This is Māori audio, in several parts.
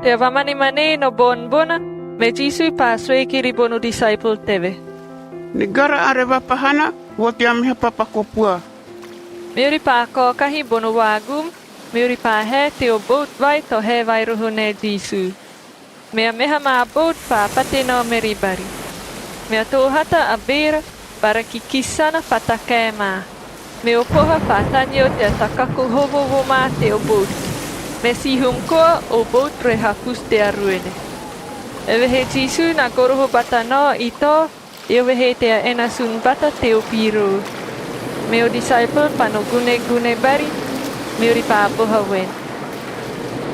Te wamani no bonbona, me Jisu pa sui kiri bonu disciple teve. Negara areva pahana, wote amiha papakopua. Me uri pa ko kahi bonu wagum, me uri pa he te o boat vai to he vai ruhune Jisu. Mea meha maa boat pa pate no meribari. Mea tōhata a bera, para ki kisana whatakē mā. Me o poha whatanio te takaku hovovo mā te o boat. Me sihum koa o boat re hapus te aruene. Ewe he Jisu na koroho bata no i tō, ewe he te a ena sun bata te o piro. Me o disciple pano gune bari, me uri pa poha wen.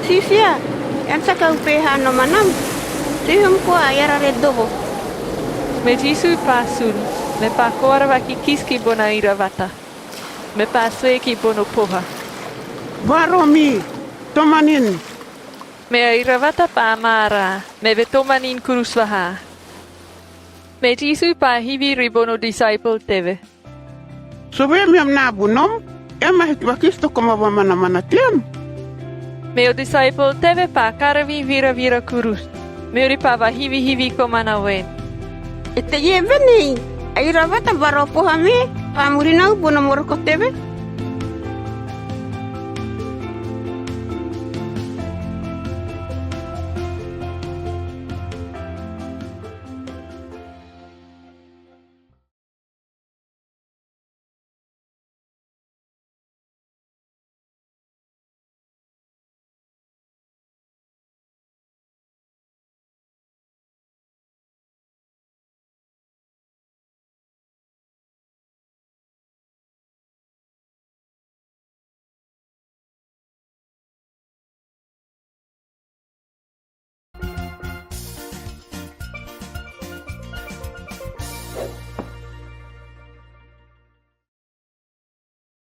Sisia, yan sa kaupeha no manam. Sihum ko ayara re dobo. Me Jisu pa sun, me pa koara waki kiski bona irawata. Me pa sue ki bono poha. Varomi, tomanin. Me a irawata pa mara, me vetomanin kuruswaha. Me Jisu pa hivi ribono disciple teve. Sobe miam nabunom, ema hitwakisto koma wamana tiam. Me o disciple teve pa karavi vira kurus. Me uri pa hivi komana wen. Ete ye veni, airavata baropo hame, pamurinau bono moroko tebe.